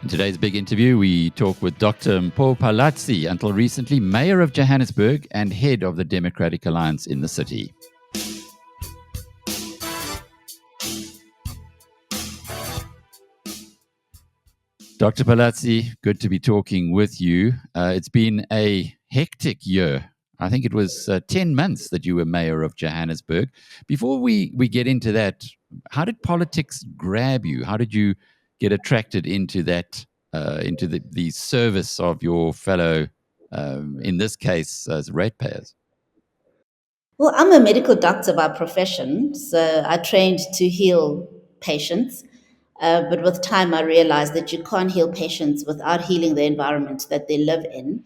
In today's big interview, we talk with Dr Mpho Phalatse, until recently Mayor of Johannesburg and head of the Democratic Alliance in the city. Dr. Phalatse, good to be talking with you. It's been a hectic year. I think it was 10 months that you were mayor of Johannesburg. Before we get into that, how did politics grab you? How did you get attracted into that, into the service of your fellow, in this case, as ratepayers? Well, I'm a medical doctor by profession, so I trained to heal patients. But with time, I realized that you can't heal patients without healing the environment that they live in.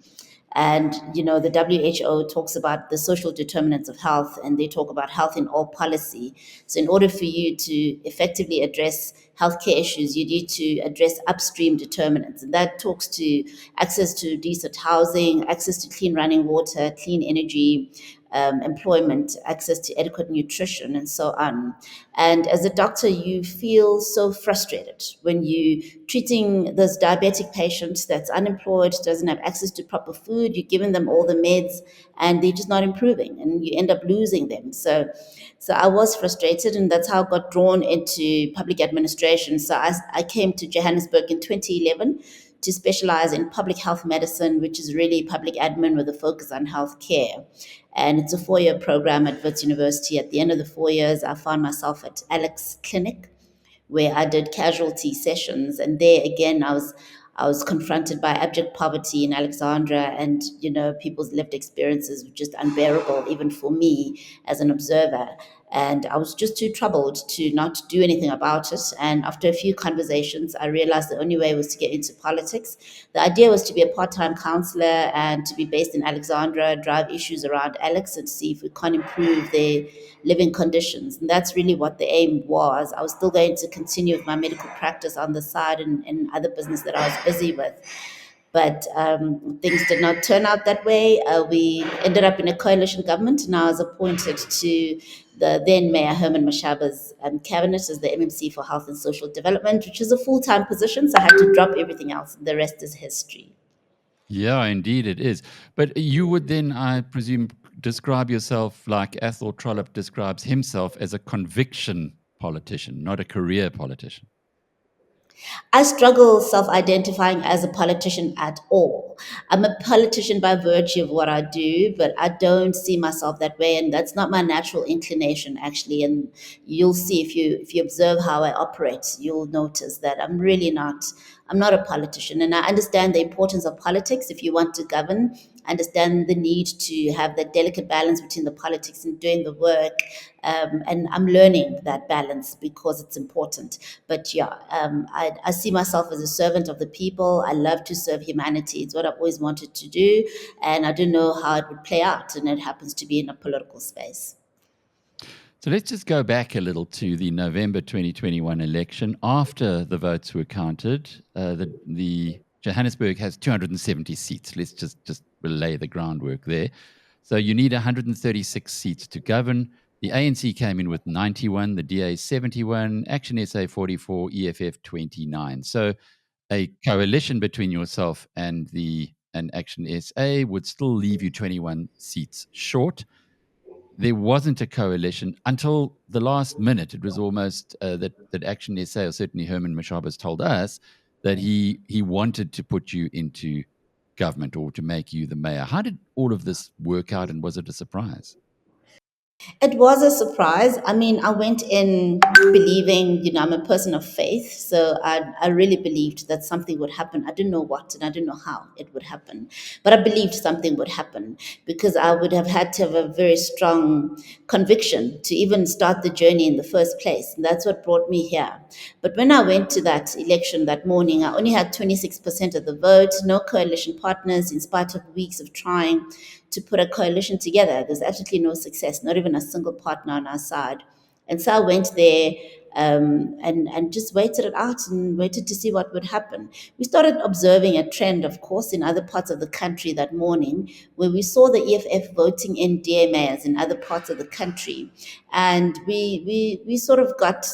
And, the WHO talks about the social determinants of health, and they talk about health in all policy. So, in order for you to effectively address healthcare issues, you need to address upstream determinants. And that talks to access to decent housing, access to clean running water, clean energy, employment, access to adequate nutrition, and so on. And as a doctor, you feel so frustrated when you treating this diabetic patient that's unemployed, doesn't have access to proper food. You're giving them all the meds, and they're just not improving, and you end up losing them. So I was frustrated, and that's how I got drawn into public administration. So I came to Johannesburg in 2011 to specialize in public health medicine, which is really public admin with a focus on health care. And it's a 4-year program at Wits University. At the end of the 4 years, I found myself at Alec's clinic, where I did casualty sessions. And there again, I was confronted by abject poverty in Alexandra, and people's lived experiences were just unbearable, even for me as an observer. And I was just too troubled to not do anything about it. And after a few conversations, I realized the only way was to get into politics. The idea was to be a part-time counselor and to be based in Alexandra, drive issues around Alex and see if we can improve their living conditions. And that's really what the aim was. I was still going to continue with my medical practice on the side and other business that I was busy with. But things did not turn out that way. We ended up in a coalition government, and I was appointed to the then Mayor Herman Mashaba's cabinet as the MMC for Health and Social Development, which is a full-time position, so I had to drop everything else. The rest is history. Yeah, indeed it is. But you would then, I presume, describe yourself like Athol Trollip describes himself, as a conviction politician, not a career politician. I struggle self identifying as a politician at all. I'm a politician by virtue of what I do, but I don't see myself that way, and that's not my natural inclination, actually. And you'll see if you observe how I operate, you'll notice that I'm really not. I'm not a politician, and I understand the importance of politics if you want to govern. I understand the need to have that delicate balance between the politics and doing the work, and I'm learning that balance because it's important. But yeah, I see myself as a servant of the people. I love to serve humanity. It's what I've always wanted to do, and I don't know how it would play out, and it happens to be in a political space. So let's just go back a little to the November 2021 election. After the votes were counted, the Johannesburg has 270 seats. Let's just relay the groundwork there. So you need 136 seats to govern. The ANC came in with 91, the DA 71, Action SA 44, EFF 29. So a coalition between yourself and Action SA would still leave you 21 seats short. There wasn't a coalition until the last minute. It was almost that Action SA, or certainly Herman Mashaba, has told us that he wanted to put you into government or to make you the mayor. How did all of this work out, and was it a surprise? It was a surprise. I mean, I went in believing, I'm a person of faith. So I really believed that something would happen. I didn't know what and I didn't know how it would happen. But I believed something would happen because I would have had to have a very strong conviction to even start the journey in the first place. And that's what brought me here. But when I went to that election that morning, I only had 26% of the vote, no coalition partners, in spite of weeks of trying to put a coalition together. There's absolutely no success, not even a single partner on our side. And so I went there and just waited it out and waited to see what would happen. We started observing a trend, of course, in other parts of the country that morning, where we saw the EFF voting in DMAs in other parts of the country, and we sort of got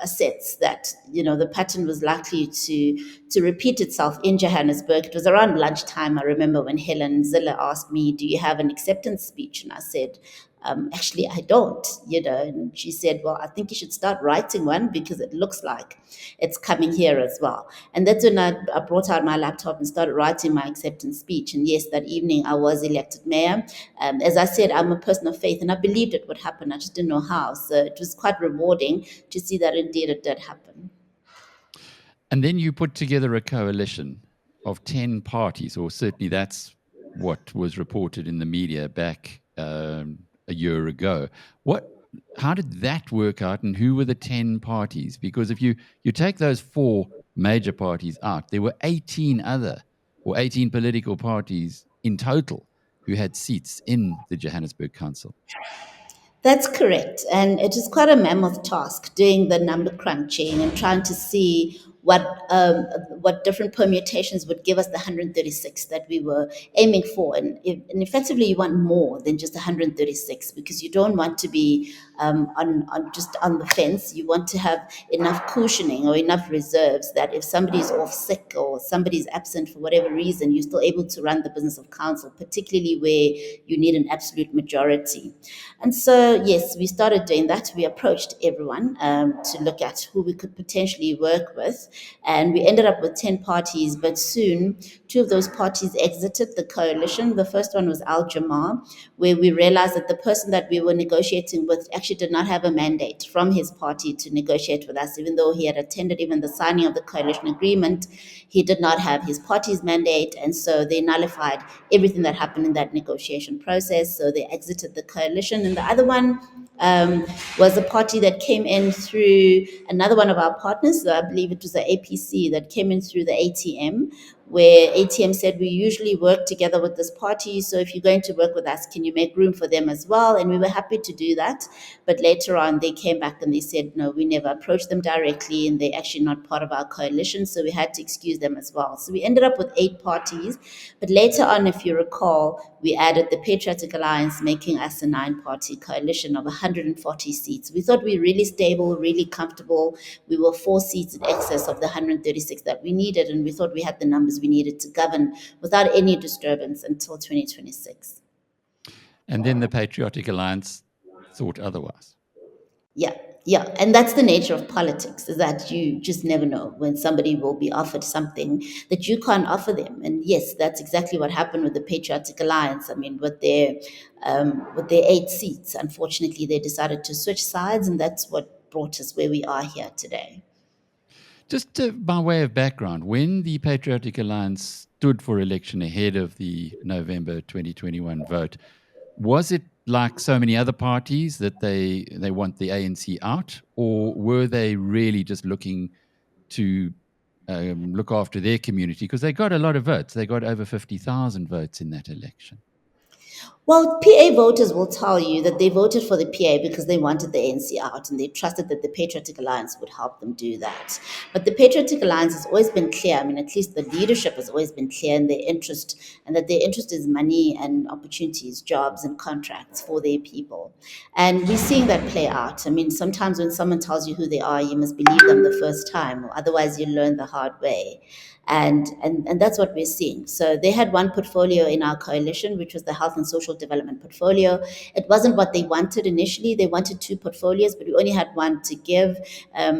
a sense that the pattern was likely to repeat itself in Johannesburg. It was around lunchtime. I remember when Helen Zille asked me, "Do you have an acceptance speech?" And I said, actually, I don't, And she said, well, I think you should start writing one because it looks like it's coming here as well. And that's when I brought out my laptop and started writing my acceptance speech. And yes, that evening I was elected mayor. As I said, I'm a person of faith and I believed it would happen. I just didn't know how. So it was quite rewarding to see that indeed it did happen. And then you put together a coalition of 10 parties, or certainly that's what was reported in the media back a year ago. How did that work out, and who were the 10 parties? Because if you take those 4 major parties out, there were 18 political parties in total who had seats in the Johannesburg Council. That's correct. And it is quite a mammoth task doing the number crunching and trying to see what different permutations would give us the 136 that we were aiming for. And effectively, you want more than just 136 because you don't want to be just on the fence. You want to have enough cushioning or enough reserves that if somebody's off sick or somebody's absent for whatever reason, you're still able to run the business of council, particularly where you need an absolute majority. And so, yes, we started doing that. We approached everyone to look at who we could potentially work with. And we ended up with 10 parties, but soon 2 of those parties exited the coalition. The first one was Al Jamar, where we realized that the person that we were negotiating with actually did not have a mandate from his party to negotiate with us, even though he had attended even the signing of the coalition agreement. He did not have his party's mandate, and so they nullified everything that happened in that negotiation process. So they exited the coalition. And the other one was a party that came in through another one of our partners. I believe it was the APC that came in through the ATM, where ATM said, we usually work together with this party, so if you're going to work with us, can you make room for them as well? And we were happy to do that. But later on, they came back and they said, no, we never approached them directly, and they're actually not part of our coalition, so we had to excuse them as well. So we ended up with 8 parties. But later on, if you recall, we added the Patriotic Alliance, making us a 9-party coalition of 140 seats. We thought we were really stable, really comfortable. We were 4 seats in excess of the 136 that we needed, and we thought we had the numbers we needed to govern without any disturbance until 2026. And then the Patriotic Alliance thought otherwise. Yeah. And that's the nature of politics, is that you just never know when somebody will be offered something that you can't offer them. And yes, that's exactly what happened with the Patriotic Alliance. I mean, with their 8 seats, unfortunately, they decided to switch sides, and that's what brought us where we are here today. Just by way of background, when the Patriotic Alliance stood for election ahead of the November 2021 vote, was it like so many other parties that they want the ANC out, or were they really just looking to look after their community? Because they got a lot of votes. They got over 50,000 votes in that election. Well, PA voters will tell you that they voted for the PA because they wanted the ANC out and they trusted that the Patriotic Alliance would help them do that. But the Patriotic Alliance has always been clear. I mean, at least the leadership has always been clear in their interest, and that their interest is money and opportunities, jobs and contracts for their people. And we're seeing that play out. I mean, sometimes when someone tells you who they are, you must believe them the first time, or otherwise you learn the hard way. And that's what we're seeing. So they had one portfolio in our coalition, which was the health and social development portfolio. It wasn't what they wanted initially. They wanted 2 portfolios, but we only had one to give,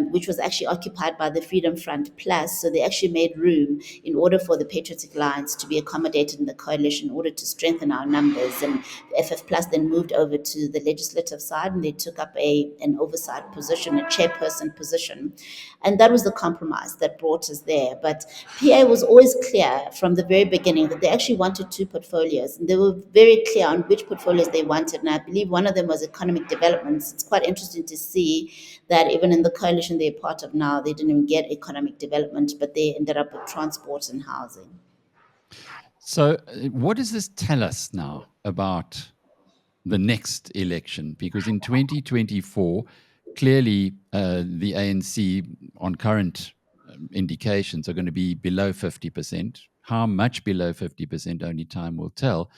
which was actually occupied by the Freedom Front Plus. So they actually made room in order for the Patriotic Alliance to be accommodated in the coalition in order to strengthen our numbers. And the FF Plus then moved over to the legislative side, and they took up an oversight position, a chairperson position. And that was the compromise that brought us there. But PA was always clear from the very beginning that they actually wanted 2 portfolios, and they were very clear on which portfolios they wanted. And I believe one of them was economic development. It's quite interesting to see that even in the coalition they're part of now, they didn't even get economic development, but they ended up with transport and housing. So what does this tell us now about the next election? Because in 2024, clearly the ANC on current indications are going to be below 50%. How much below 50%, only time will tell.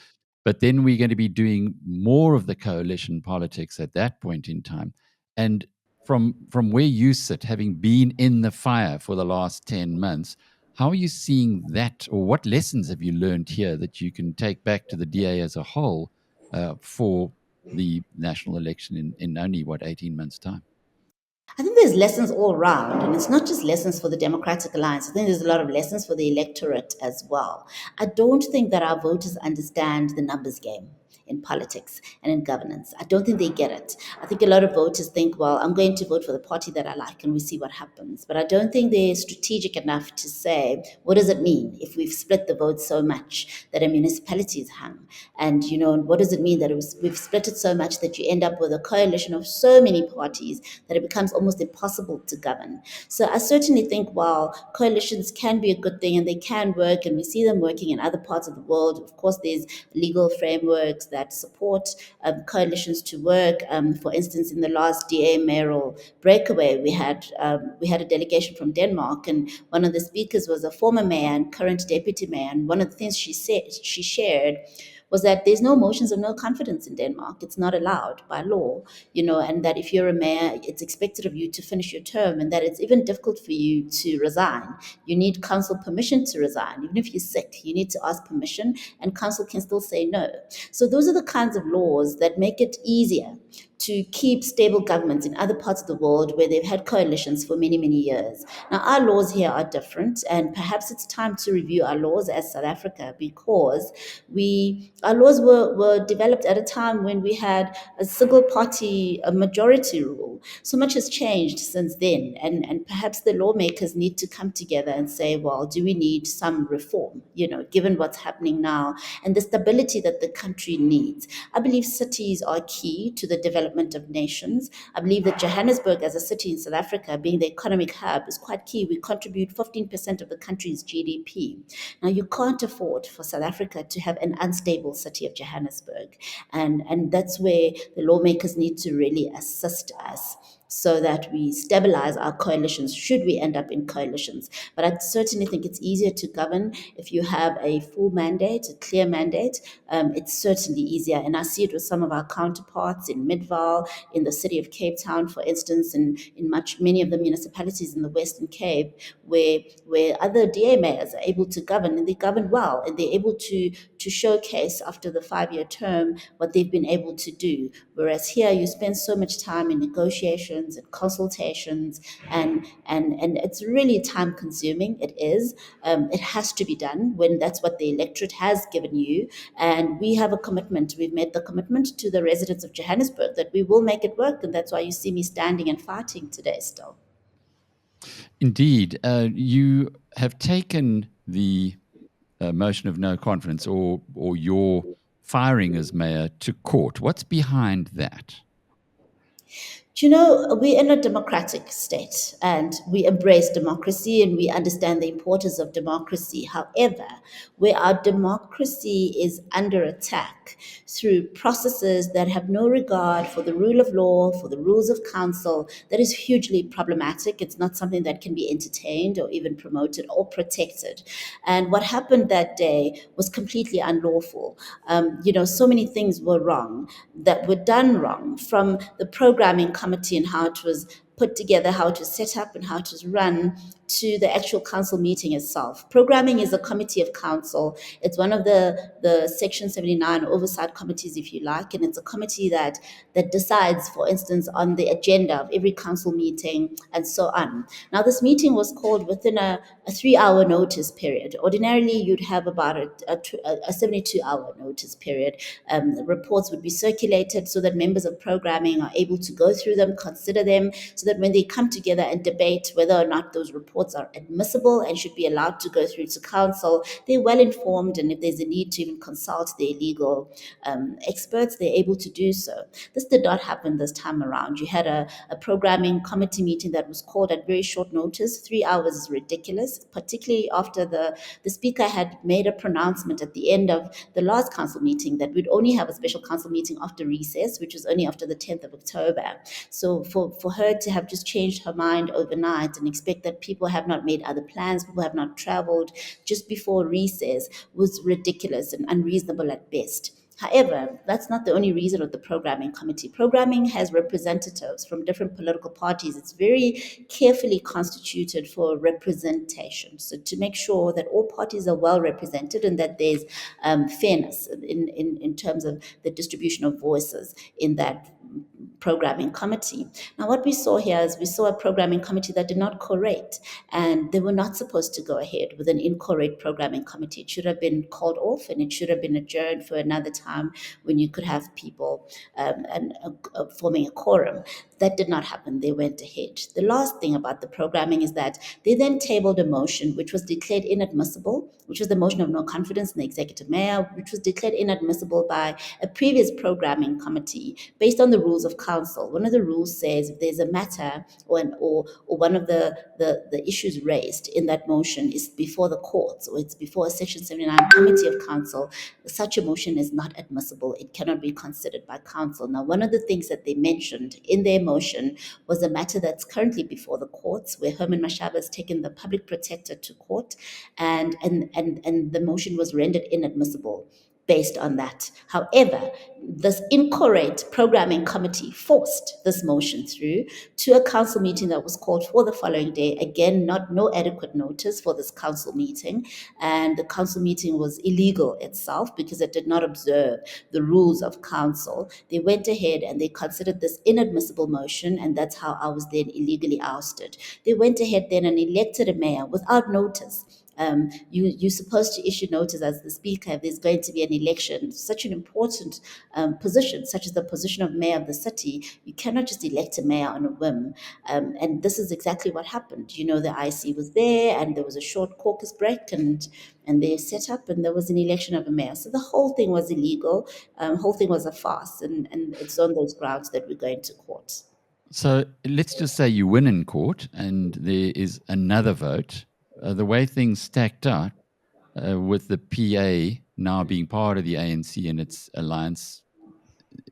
But then we're going to be doing more of the coalition politics at that point in time. And from where you sit, having been in the fire for the last 10 months, how are you seeing that, or what lessons have you learned here that you can take back to the DA as a whole for the national election in only, 18 months' time? I think there's lessons all around, and it's not just lessons for the Democratic Alliance. I think there's a lot of lessons for the electorate as well. I don't think that our voters understand the numbers game in politics and in governance. I don't think they get it. I think a lot of voters think, well, I'm going to vote for the party that I like and we see what happens. But I don't think they're strategic enough to say, what does it mean if we've split the vote so much that a municipality is hung? And, what does it mean that we've split it so much that you end up with a coalition of so many parties that it becomes almost impossible to govern? So I certainly think while coalitions can be a good thing and they can work, and we see them working in other parts of the world, of course, there's legal frameworks that support coalitions to work. For instance, in the last DA mayoral breakaway, we had a delegation from Denmark, and one of the speakers was a former mayor and current deputy mayor. And one of the things she shared was that there's no motions of no confidence in Denmark. It's not allowed by law, and that if you're a mayor, it's expected of you to finish your term, and that it's even difficult for you to resign. You need council permission to resign. Even if you're sick, you need to ask permission, and council can still say no. So those are the kinds of laws that make it easier to keep stable governments in other parts of the world where they've had coalitions for many, many years. Now, our laws here are different, and perhaps it's time to review our laws as South Africa, because our laws were developed at a time when we had a single party, a majority rule. So much has changed since then, and perhaps the lawmakers need to come together and say, well, do we need some reform, given what's happening now and the stability that the country needs? I believe cities are key to the development of nations. I believe that Johannesburg as a city in South Africa, being the economic hub, is quite key. We contribute 15% of the country's GDP. Now, you can't afford for South Africa to have an unstable city of Johannesburg. And that's where the lawmakers need to really assist us, so that we stabilize our coalitions should we end up in coalitions. But I certainly think it's easier to govern if you have a full mandate, a clear mandate. It's certainly easier. And I see it with some of our counterparts in Midvaal, in the city of Cape Town, for instance, and in many of the municipalities in the Western Cape, where other DA mayors are able to govern, and they govern well, and they're able to showcase after the 5-year term what they've been able to do. Whereas here you spend so much time in negotiations and consultations, and it's really time consuming. It is. It has to be done when that's what the electorate has given you. And we have a commitment. We've made the commitment to the residents of Johannesburg that we will make it work. And that's why you see me standing and fighting today still. Indeed. You have taken the motion of no confidence, or your firing as mayor, to court. What's behind that? We're in a democratic state and we embrace democracy and we understand the importance of democracy. However, where our democracy is under attack through processes that have no regard for the rule of law, for the rules of council, that is hugely problematic. It's not something that can be entertained or even promoted or protected. And what happened that day was completely unlawful. So many things were wrong, that were done wrong, from the programming committee and how it was put together, how it was set up and how it was run, to the actual council meeting itself. Programming is a committee of council. It's one of the Section 79 oversight committees, if you like, and it's a committee that decides, for instance, on the agenda of every council meeting and so on. Now, this meeting was called within a 3-hour notice period. Ordinarily, you'd have about a 72-hour notice period. Reports would be circulated so that members of programming are able to go through them, consider them, so that when they come together and debate whether or not those reports reports are admissible and should be allowed to go through to council. They're well informed, and if there's a need to even consult their legal experts, they're able to do so. This did not happen this time around. You had a programming committee meeting that was called at very short notice. 3 hours is ridiculous, particularly after the speaker had made a pronouncement at the end of the last council meeting that we'd only have a special council meeting after recess, which was only after the 10th of October. So for her to have just changed her mind overnight and expect that people have not made other plans, people have not traveled just before recess was ridiculous and unreasonable at best. However, that's not the only reason of the programming committee. Programming has representatives from different political parties. It's very carefully constituted for representation. So to make sure that all parties are well represented and that there's fairness in terms of the distribution of voices in that programming committee. Now, what we saw here is we saw a programming committee that did not correct, and they were not supposed to go ahead with an incorrect programming committee. It should have been called off and it should have been adjourned for another time when you could have people forming a quorum. That did not happen. They went ahead. The last thing about the programming is that they then tabled a motion which was declared inadmissible, which was the motion of no confidence in the executive mayor, which was declared inadmissible by a previous programming committee based on the rules of council. One of the rules says if there's a matter or one of the issues raised in that motion is before the courts or it's before a Section 79 committee of council, such a motion is not admissible. It cannot be considered by council. Now, one of the things that they mentioned in their motion was a matter that's currently before the courts, where Herman Mashaba has taken the public protector to court, and the motion was rendered inadmissible based on that. However, this incorrect programming committee forced this motion through to a council meeting that was called for the following day. Again, no adequate notice for this council meeting, and the council meeting was illegal itself because it did not observe the rules of council. They went ahead and they considered this inadmissible motion, and that's how I was then illegally ousted. They went ahead then and elected a mayor without notice. You're supposed to issue notice as the speaker if there's going to be an election, such an important position, such as the position of mayor of the city. You cannot just elect a mayor on a whim. And this is exactly what happened. You know, the IC was there and there was a short caucus break and they set up and there was an election of a mayor. So the whole thing was illegal. Whole thing was a farce. And it's on those grounds that we're going to court. So let's just say you win in court and there is another vote. The way things stacked out with the PA now being part of the ANC and its alliance,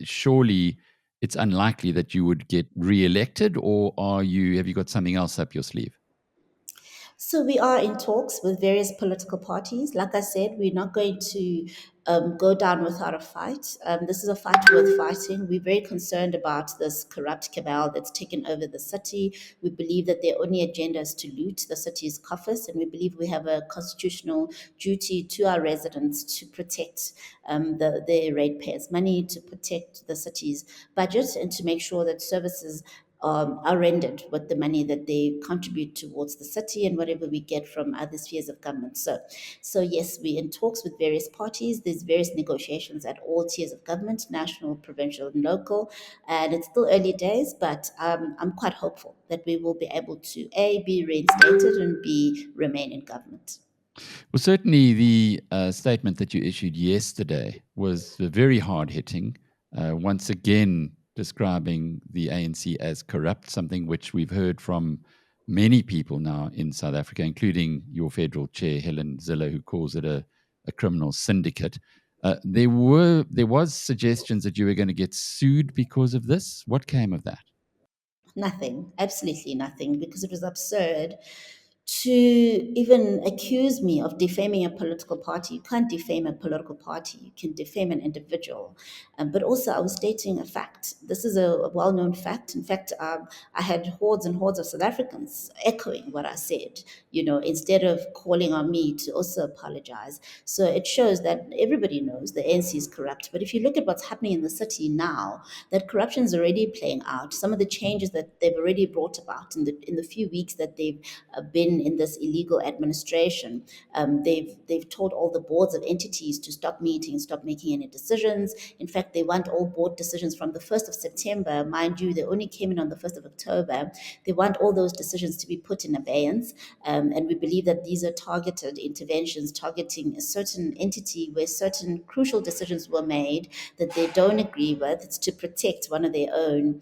surely it's unlikely that you would get re-elected, or have you got something else up your sleeve? So we are in talks with various political parties. Like I said, we're not going to go down without a fight. This is a fight worth fighting. We're very concerned about this corrupt cabal that's taken over the city. We believe that their only agenda is to loot the city's coffers, and we believe we have a constitutional duty to our residents to protect their ratepayers' money, to protect the city's budget, and to make sure that services are rendered with the money that they contribute towards the city and whatever we get from other spheres of government. So yes, we're in talks with various parties. There's various negotiations at all tiers of government, national, provincial, and local. And it's still early days, but I'm quite hopeful that we will be able to A, be reinstated, and B, remain in government. Well, certainly the statement that you issued yesterday was very hard hitting. Once again, describing the ANC as corrupt, something which we've heard from many people now in South Africa, including your federal chair, Helen Zille, who calls it a criminal syndicate. There was suggestions that you were going to get sued because of this. What came of that? Nothing, absolutely nothing, because it was absurd to even accuse me of defaming a political party. You can't defame a political party, you can defame an individual. But also, I was stating a fact. This is a well known fact. In fact, I had hordes and hordes of South Africans echoing what I said, instead of calling on me to also apologize. So it shows that everybody knows the ANC is corrupt. But if you look at what's happening in the city now, that corruption is already playing out. Some of the changes that they've already brought about in the few weeks that they've been in this illegal administration. They've told all the boards of entities to stop meeting, stop making any decisions. In fact, they want all board decisions from the 1st of September. Mind you, they only came in on the 1st of October. They want all those decisions to be put in abeyance. And we believe that these are targeted interventions targeting a certain entity where certain crucial decisions were made that they don't agree with. It's to protect one of their own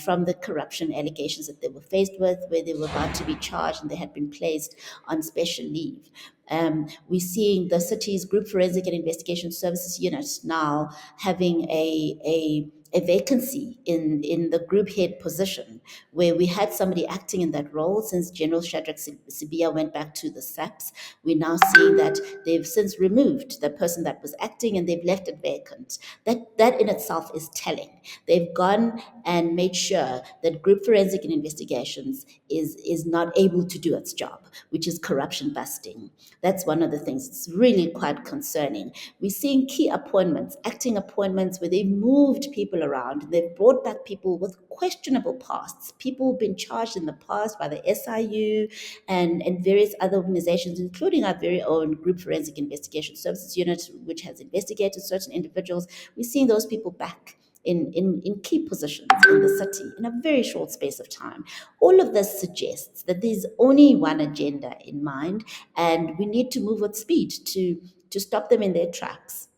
from the corruption allegations that they were faced with, where they were about to be charged and they had been placed on special leave. We're seeing the city's Group Forensic and Investigation Services Unit now having a vacancy in the group head position, where we had somebody acting in that role since General Shadrach Sibia went back to the SAPS. We're now seeing that they've since removed the person that was acting and they've left it vacant. That in itself is telling. They've gone and made sure that Group Forensic and Investigations is not able to do its job, which is corruption busting. That's one of the things. It's really quite concerning. We're seeing key appointments, acting appointments, where they've moved people around. They've brought back people with questionable pasts, people who've been charged in the past by the SIU and various other organizations, including our very own Group Forensic Investigation Services Unit, which has investigated certain individuals. We're seeing those people back in key positions in the city in a very short space of time. All of this suggests that there's only one agenda in mind, and we need to move with speed to stop them in their tracks.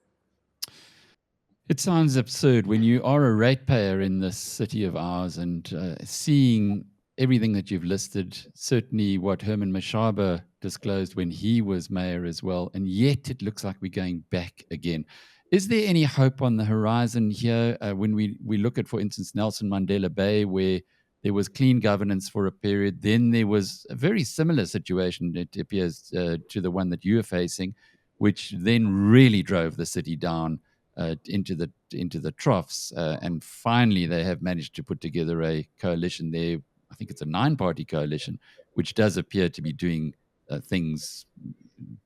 It sounds absurd when you are a ratepayer in this city of ours and seeing everything that you've listed, certainly what Herman Mashaba disclosed when he was mayor as well, and yet it looks like we're going back again. Is there any hope on the horizon here when we look at, for instance, Nelson Mandela Bay, where there was clean governance for a period, then there was a very similar situation, it appears, to the one that you are facing, which then really drove the city down into the troughs, and finally they have managed to put together a coalition there. I think it's a 9-party coalition, which does appear to be doing things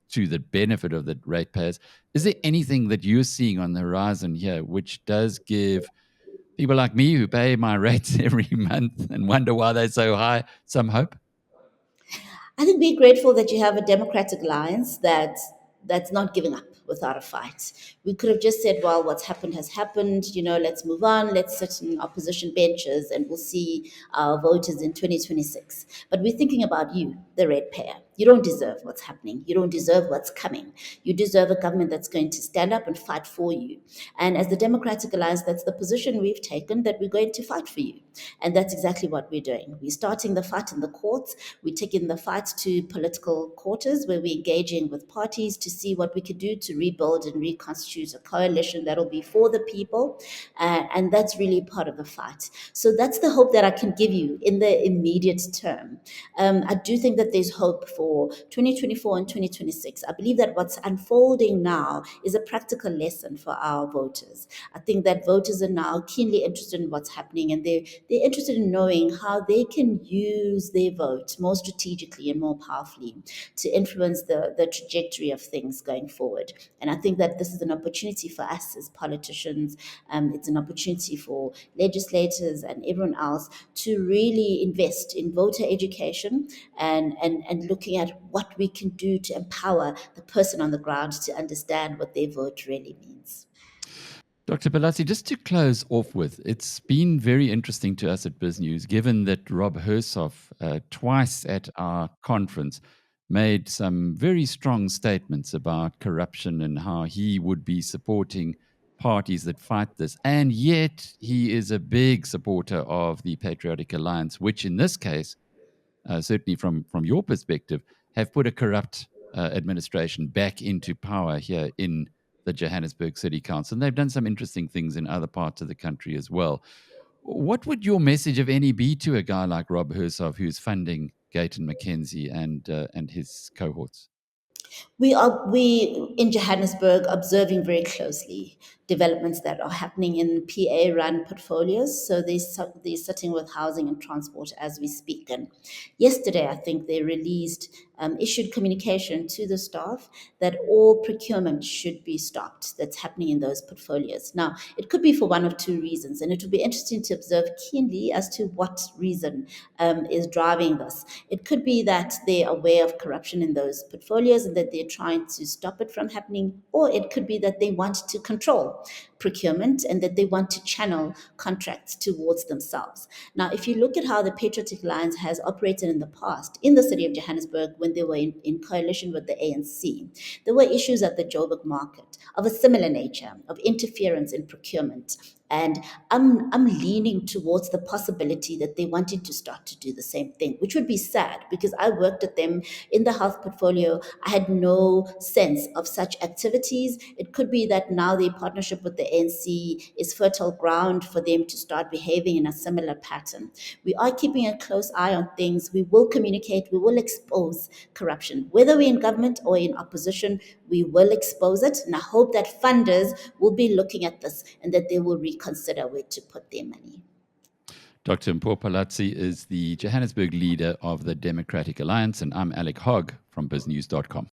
to the benefit of the ratepayers. Is there anything that you're seeing on the horizon here which does give people like me who pay my rates every month and wonder why they're so high some hope? I think we're grateful that you have a democratic alliance that's not giving up without a fight. We could have just said, well, what's happened has happened, let's move on, let's sit in opposition benches and we'll see our voters in 2026. But we're thinking about you, the ratepayer. You don't deserve what's happening. You don't deserve what's coming. You deserve a government that's going to stand up and fight for you. And as the Democratic Alliance, that's the position we've taken, that we're going to fight for you. And that's exactly what we're doing. We're starting the fight in the courts. We're taking the fight to political quarters, where we're engaging with parties to see what we could do to rebuild and reconstitute a coalition that'll be for the people. And that's really part of the fight. So that's the hope that I can give you in the immediate term. I do think that there's hope for 2024 and 2026. I believe that what's unfolding now is a practical lesson for our voters. I think that voters are now keenly interested in what's happening, and they're interested in knowing how they can use their vote more strategically and more powerfully to influence the trajectory of things going forward. And I think that this is an opportunity for us as politicians. It's an opportunity for legislators and everyone else to really invest in voter education and looking at what we can do to empower the person on the ground to understand what their vote really means. Dr. Phalatse, just to close off with, it's been very interesting to us at BizNews, given that Rob Hersov, twice at our conference, made some very strong statements about corruption and how he would be supporting parties that fight this. And yet he is a big supporter of the Patriotic Alliance, which in this case, certainly from your perspective, have put a corrupt administration back into power here in the Johannesburg City Council. And they've done some interesting things in other parts of the country as well. What would your message, of any, be to a guy like Rob Hersov, who's funding Gayton McKenzie and his cohorts? We in Johannesburg observing very closely developments that are happening in PA-run portfolios. So they're sitting with housing and transport as we speak. And yesterday, I think they issued communication to the staff that all procurement should be stopped that's happening in those portfolios. Now, it could be for one of two reasons, and it would be interesting to observe keenly as to what reason is driving this. It could be that they're aware of corruption in those portfolios and that they're trying to stop it from happening, or it could be that they want to control procurement and that they want to channel contracts towards themselves. Now, if you look at how the Patriotic Alliance has operated in the past in the city of Johannesburg when they were in coalition with the ANC, there were issues at the Joburg market of a similar nature, of interference in procurement. And I'm leaning towards the possibility that they wanted to start to do the same thing, which would be sad because I worked at them in the health portfolio. I had no sense of such activities. It could be that now their partnership with the ANC is fertile ground for them to start behaving in a similar pattern. We are keeping a close eye on things. We will communicate. We will expose corruption. Whether we're in government or in opposition, we will expose it. And I hope that funders will be looking at this and that they will reconsider where to put their money. Dr. Mpho Phalatse is the Johannesburg leader of the Democratic Alliance, and I'm Alec Hogg from BizNews.com.